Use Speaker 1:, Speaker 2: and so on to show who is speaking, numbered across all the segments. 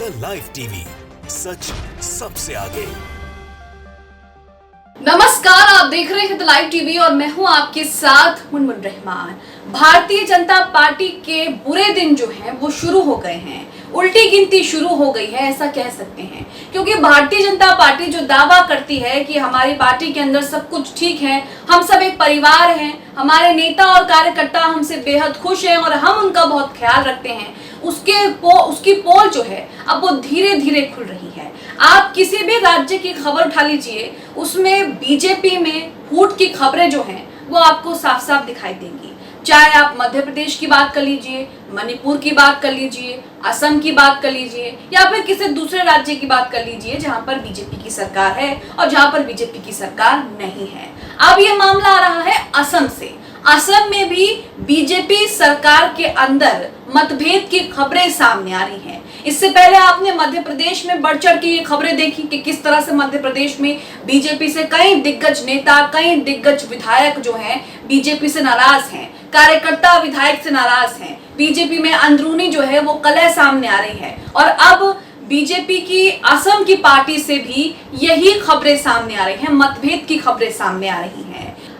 Speaker 1: The live TV, सच सबसे आगे।
Speaker 2: नमस्कार, आप देख रहे हैं द लाइव टीवी और मैं हूं आपके साथ मुनमुन रहमान। भारतीय जनता पार्टी के बुरे दिन जो हैं वो शुरू हो गए हैं, उल्टी गिनती शुरू हो गई है, ऐसा कह सकते हैं। क्योंकि भारतीय जनता पार्टी जो दावा करती है कि हमारी पार्टी के अंदर सब कुछ ठीक है, हम सब एक परिवार हैं, हमारे नेता और कार्यकर्ता हमसे बेहद खुश हैं और हम उनका बहुत ख्याल रखते हैं, उसकी पोल जो है अब वो धीरे धीरे खुल रही है। आप किसी भी राज्य की खबर उठा लीजिए, उसमें बीजेपी में फूट की खबरें जो हैं वो आपको साफ साफ दिखाई देंगी। चाहे आप मध्य प्रदेश की बात कर लीजिए, मणिपुर की बात कर लीजिए, असम की बात कर लीजिए या फिर किसी दूसरे राज्य की बात कर लीजिए जहां पर बीजेपी की सरकार है और जहां पर बीजेपी की सरकार नहीं है। अब ये मामला आ रहा है असम से। असम में भी बीजेपी सरकार के अंदर मतभेद की खबरें सामने आ रही हैं। इससे पहले आपने मध्य प्रदेश में बढ़ चढ़ के ये खबरें देखी कि किस तरह से मध्य प्रदेश में बीजेपी से कई दिग्गज नेता, कई दिग्गज विधायक जो हैं बीजेपी से नाराज हैं, कार्यकर्ता विधायक से नाराज हैं। बीजेपी में अंदरूनी जो है वो कलह सामने आ रही है और अब बीजेपी की असम की पार्टी से भी यही खबरें सामने आ रही हैं, मतभेद की खबरें सामने आ रही हैं।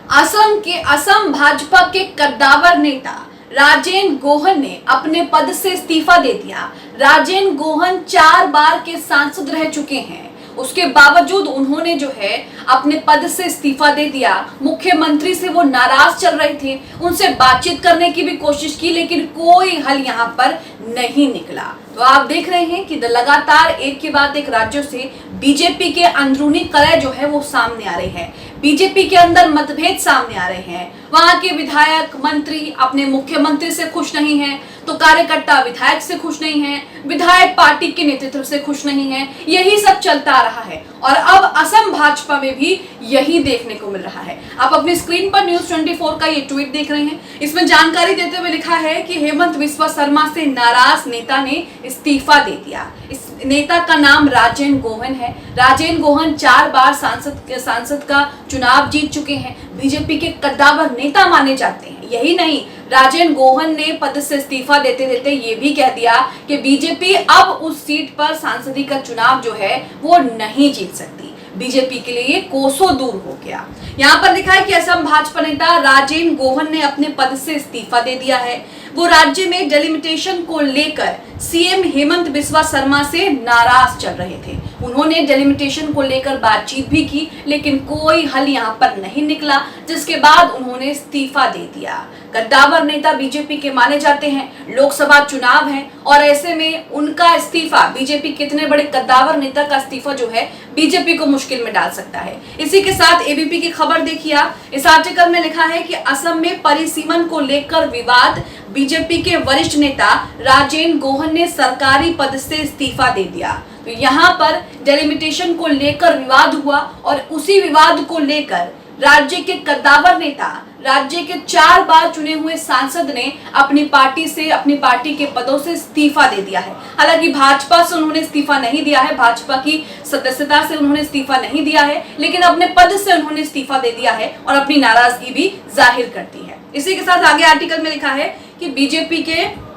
Speaker 2: असम भाजपा के कद्दावर नेता राजेन गोहन ने अपने पद से इस्तीफा दे दिया। राजेन गोहन 4 बार के सांसद रह चुके हैं, उसके बावजूद उन्होंने जो है अपने पद से इस्तीफा दे दिया। मुख्यमंत्री से वो नाराज चल रहे थे, उनसे बातचीत करने की भी कोशिश की लेकिन कोई हल यहाँ पर नहीं निकला। तो आप देख रहे हैं कि लगातार एक के बाद एक राज्यों से बीजेपी के अंदरूनी कलह जो है वो सामने आ रहे हैं, बीजेपी के अंदर मतभेद सामने आ रहे हैं। वहां के विधायक मंत्री अपने मुख्यमंत्री से खुश नहीं हैं, तो कार्यकर्ता विधायक से खुश नहीं हैं, विधायक पार्टी के नेतृत्व से खुश नहीं हैं। यही सब चलता आ रहा है और अब असम भाजपा में भी यही देखने को मिल रहा है। आप अपनी स्क्रीन पर न्यूज़ 24 का ये ट्वीट देख रहे हैं। इसमें जानकारी देते हुए लिखा है कि हेमंत बिस्वा शर्मा से नाराज नेता ने इस्तीफा दे दिया। इस नेता का नाम राजेन गोहन है। राजेन गोहन 4 बार सांसद का चुनाव जीत चुके हैं, बीजेपी के कद्दावर नेता माने जाते हैं। यही नहीं, राजेन गोहन ने पद से इस्तीफा देते देते ये भी कह दिया कि बीजेपी अब उस सीट पर सांसदी का चुनाव जो है वो नहीं जीत सकती। बीजेपी के लिए कोसों दूर हो गया। यहाँ पर लिखा है कि असम भाजपा नेता राजेन गोहन ने अपने पद से इस्तीफा दे दिया है। वो राज्य में डेलिमिटेशन को लेकर सीएम हेमंत बिस्वा शर्मा से नाराज चल रहे थे। उन्होंने डेलिमिटेशन को लेकर बातचीत भी की लेकिन कोई हल यहाँ पर नहीं निकला, जिसके बाद उन्होंने इस्तीफा दे दिया। कद्दावर नेता बीजेपी के माने जाते हैं, लोकसभा चुनाव है और ऐसे में उनका इस्तीफा, बीजेपी कितने बड़े कद्दावर नेता का इस्तीफा जो है बीजेपी को मुश्किल में डाल सकता है। इसी के साथ एबीपी की खबर देखिए आप। इस आर्टिकल में लिखा है कि असम में परिसीमन को लेकर विवाद, बीजेपी के वरिष्ठ नेता राजेन गोहन ने सरकारी पद से इस्तीफा दे दिया। तो यहाँ पर डेलिमिटेशन को लेकर विवाद हुआ और उसी विवाद को लेकर राज्य के कद्दावर नेता, राज्य के 4 बार चुने हुए सांसद ने अपनी पार्टी के पदों से इस्तीफा दे दिया है। हालांकि भाजपा से उन्होंने इस्तीफा नहीं दिया है, भाजपा की सदस्यता से उन्होंने इस्तीफा नहीं दिया है, लेकिन अपने पद से उन्होंने इस्तीफा दे दिया है और अपनी नाराजगी भी जाहिर करती है। इसी के साथ आगे आर्टिकल में लिखा है कि बीजेपी के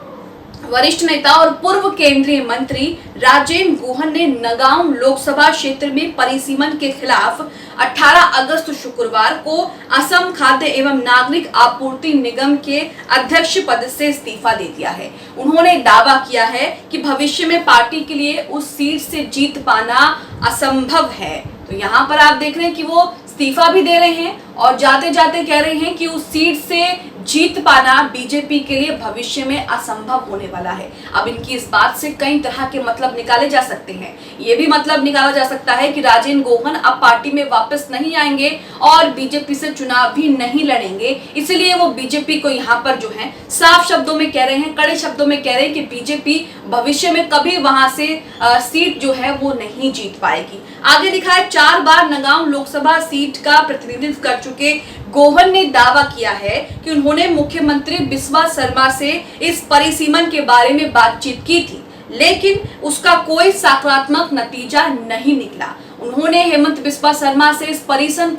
Speaker 2: वरिष्ठ नेता और पूर्व केंद्रीय मंत्री राजेन गोहन ने नगांव लोकसभा क्षेत्र में परिसीमन के खिलाफ 18 अगस्त शुक्रवार को असम खाद्य एवं नागरिक आपूर्ति निगम के अध्यक्ष पद से इस्तीफा दे दिया है। उन्होंने दावा किया है कि भविष्य में पार्टी के लिए उस सीट से जीत पाना असंभव है। तो यहाँ पर आप देख रहे हैं कि वो इस्तीफा भी दे रहे हैं और जाते जाते कह रहे हैं कि उस सीट से जीत पाना बीजेपी के लिए भविष्य में असंभव होने वाला है। अब इनकी इस बात से कई तरह के मतलब निकाले जा सकते हैं। ये भी मतलब निकाला जा सकता है कि राजेन गोहन अब पार्टी में वापस नहीं आएंगे और बीजेपी से चुनाव भी नहीं लड़ेंगे, इसलिए वो बीजेपी को यहाँ पर जो है साफ शब्दों में कह रहे हैं, कड़े शब्दों में कह रहे हैं कि बीजेपी भविष्य में कभी वहां से सीट जो है वो नहीं जीत पाएगी। आगे लिखा है 4 बार नगांव लोकसभा सीट का प्रतिनिधित्व कर चुके गोहन ने दावा किया है कि उन्होंने मुख्यमंत्री बिस्वा शर्मा से इस परिसीमन के बारे में बातचीत की थी, लेकिन उसका कोई सकारात्मक नतीजा नहीं निकला। उन्होंने हेमंत बिस्वा शर्मा से इस परिसन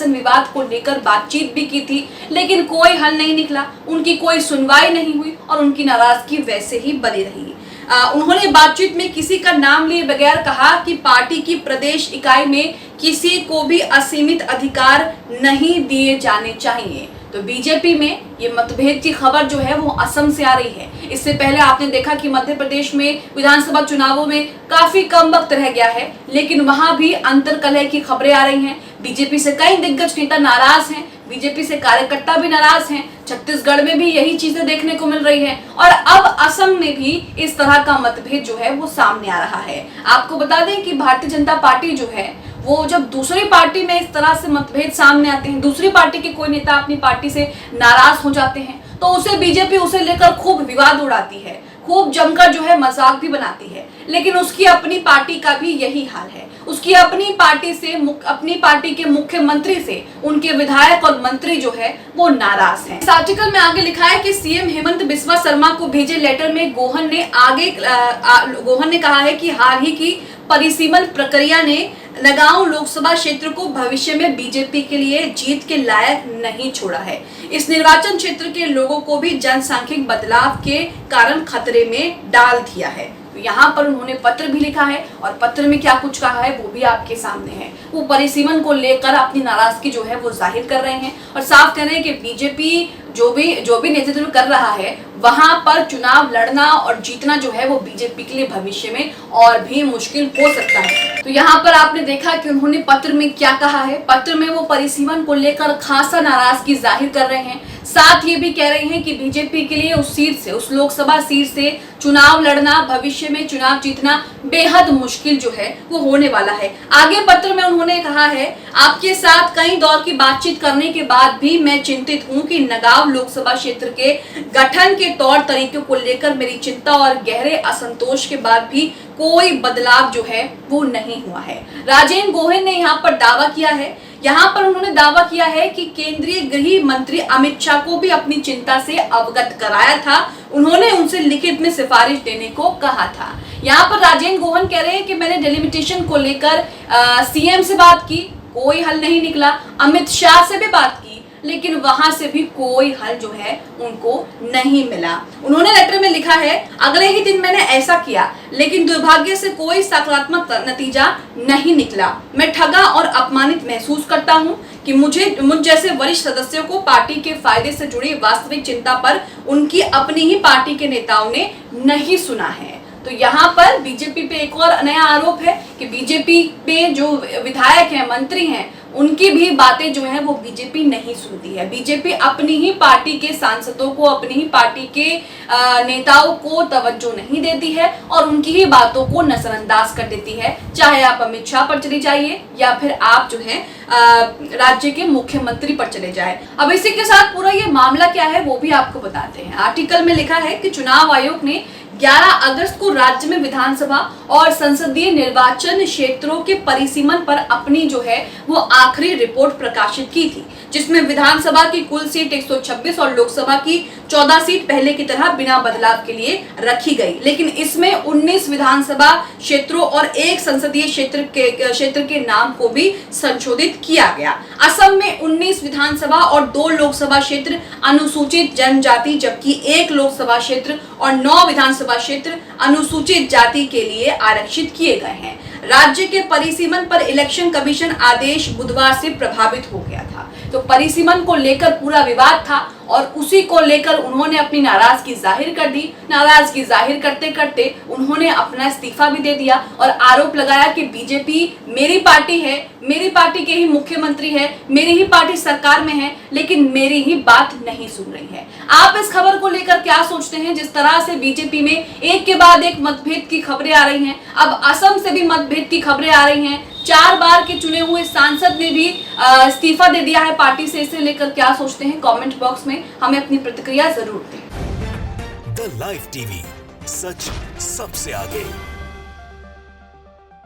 Speaker 2: विवाद को लेकर बातचीत भी की थी, लेकिन कोई हल नहीं निकला, उनकी कोई सुनवाई नहीं हुई और उनकी नाराजगी वैसे ही बनी रही। उन्होंने बातचीत में किसी का नाम लिए बगैर कहा कि पार्टी की प्रदेश इकाई में किसी को भी असीमित अधिकार नहीं दिए जाने चाहिए। तो बीजेपी में ये मतभेद की खबर जो है वो असम से आ रही है। इससे पहले आपने देखा कि मध्य प्रदेश में विधानसभा चुनावों में काफी कम वक्त रह गया है, लेकिन वहां भी अंतर्कलह की खबरें आ रही हैं। बीजेपी से कई दिग्गज नेता नाराज हैं, बीजेपी से कार्यकर्ता भी नाराज हैं। छत्तीसगढ़ में भी यही चीजें देखने को मिल रही है और अब असम में भी इस तरह का मतभेद जो है वो सामने आ रहा है। आपको बता दें कि भारतीय जनता पार्टी जो है वो जब दूसरी पार्टी में इस तरह से मतभेद सामने आते हैं, दूसरी पार्टी के कोई नेता अपनी पार्टी से नाराज हो जाते हैं, तो उसे बीजेपी उसे लेकर खूब विवाद उड़ाती है, खूब जमकर जो है मजाक भी बनाती है। लेकिन उसकी अपनी पार्टी का भी यही हाल है। उसकी अपनी पार्टी से, अपनी पार्टी के मुख्यमंत्री से उनके विधायक और मंत्री जो है वो नाराज हैं। इस आर्टिकल में आगे लिखा है कि सीएम हेमंत बिस्वा शर्मा को भेजे लेटर में गोहन ने कहा है कि हाल ही की परिसीमन प्रक्रिया ने नगांव लोकसभा क्षेत्र को भविष्य में बीजेपी के लिए जीत के लायक नहीं छोड़ा है। इस निर्वाचन क्षेत्र के लोगों को भी जनसांख्यिक बदलाव के कारण खतरे में डाल दिया है। तो यहाँ पर उन्होंने पत्र भी लिखा है और पत्र में क्या कुछ कहा है वो भी आपके सामने है। वो परिसीमन को लेकर अपनी नाराजगी जो है वो जाहिर कर रहे हैं और साफ कह रहे हैं कि बीजेपी जो भी नेतृत्व कर रहा है वहां पर चुनाव लड़ना और जीतना जो है वो बीजेपी के लिए भविष्य में और भी मुश्किल हो सकता है। तो यहाँ पर आपने देखा कि उन्होंने पत्र में क्या कहा है। पत्र में वो परिसीमन को लेकर खासा नाराजगी जाहिर कर रहे हैं। साथ ये भी कह रहे हैं कि बीजेपी के लिए उस सीट से, उस लोकसभा सीट से चुनाव लड़ना, भविष्य में चुनाव जीतना बेहद मुश्किल जो है वो होने वाला है। आगे पत्र में उन्होंने कहा है, आपके साथ कई दौर की बातचीत करने के बाद भी मैं चिंतित हूं कि नगांव लोकसभा क्षेत्र के गठन के तौर तरीकों को लेकर मेरी चिंता और गहरे असंतोष के बाद भी कोई बदलाव जो है वो नहीं हुआ है। राजेंद्र गोहेन ने यहाँ पर दावा किया है, यहाँ पर उन्होंने दावा किया है कि केंद्रीय गृह मंत्री अमित शाह को भी अपनी चिंता से अवगत कराया था। उन्होंने उनसे लिखित में सिफारिश देने को कहा था। यहाँ पर राजेंद्र गोहेन कह रहे हैं कि मैंने डिलिमिटेशन को लेकर सीएम से बात की, कोई हल नहीं निकला। अमित शाह से भी बात की, लेकिन वहां से भी कोई हल जो है उनको नहीं मिला। उन्होंने लेटर में लिखा है, अगले ही दिन मैंने ऐसा किया, लेकिन दुर्भाग्य से कोई सकारात्मक नतीजा नहीं निकला। मैं ठगा और अपमानित महसूस करता हूं कि मुझ जैसे वरिष्ठ सदस्यों को पार्टी के फायदे से जुड़ी वास्तविक चिंता पर उनकी अपनी ही पार्टी के नेताओं ने नहीं सुना है। तो यहाँ पर बीजेपी पे एक और नया आरोप है कि बीजेपी पे जो विधायक हैं, मंत्री हैं, उनकी भी बातें जो है वो बीजेपी नहीं सुनती है। बीजेपी अपनी ही पार्टी के सांसदों को, अपनी ही पार्टी के नेताओं को तवज्जो नहीं देती है और उनकी ही बातों को नजरअंदाज कर देती है। चाहे आप अमित शाह पर चले जाइए या फिर आप जो है राज्य के मुख्यमंत्री पर चले जाए। अब इसी के साथ पूरा ये मामला क्या है वो भी आपको बताते हैं। आर्टिकल में लिखा है कि चुनाव आयोग ने 11 अगस्त को राज्य में विधानसभा और संसदीय निर्वाचन क्षेत्रों के परिसीमन पर अपनी जो है वो आखिरी रिपोर्ट प्रकाशित की थी, जिसमें विधानसभा की कुल सीट 126 और लोकसभा की 14 सीट पहले की तरह बिना बदलाव के लिए रखी गई। लेकिन इसमें 19 विधानसभा क्षेत्रों और एक संसदीय क्षेत्र के नाम को भी संशोधित किया गया। असम में 19 विधानसभा और 2 लोकसभा क्षेत्र अनुसूचित जनजाति, जबकि 1 लोकसभा क्षेत्र और 9 विधानसभा क्षेत्र अनुसूचित जाति के लिए आरक्षित किए गए हैं। राज्य के परिसीमन पर इलेक्शन कमीशन आदेश बुधवार से प्रभावित हो गया था। तो परिसीमन को लेकर पूरा विवाद था और उसी को लेकर उन्होंने अपनी नाराजगी जाहिर कर दी। नाराजगी जाहिर करते करते उन्होंने अपना इस्तीफा भी दे दिया और आरोप लगाया कि बीजेपी मेरी पार्टी है, मेरी पार्टी के ही मुख्यमंत्री है, मेरी ही पार्टी सरकार में है, लेकिन मेरी ही बात नहीं सुन रही है। आप इस खबर को लेकर क्या सोचते हैं? जिस तरह से बीजेपी में एक के बाद एक मतभेद की खबरें आ रही हैं, अब असम से भी मतभेद की खबरें आ रही हैं। 4 बार के चुने हुए सांसद ने भी इस्तीफा दे दिया है पार्टी से। इसे लेकर क्या सोचते हैं? कमेंट बॉक्स में हमें अपनी प्रतिक्रिया जरूर दें।
Speaker 1: द लाइव टीवी, सच सबसे आगे।